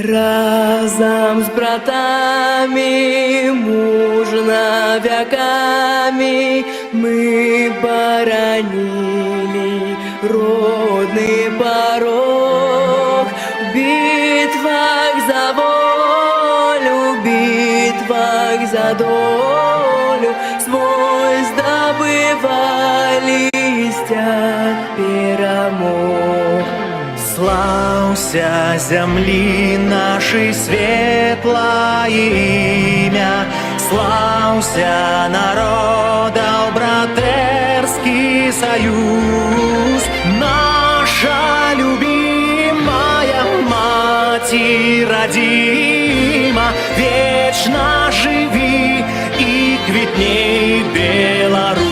Разом с братами, мужно веками мы боронили родный порог. В битвах за волю, в битвах за долю свой сдобывали стяг перемог. Славься земли нашей светлое имя, слався народов братерский союз. Наша любимая Мать родима, вечно живи и квитней Беларусь.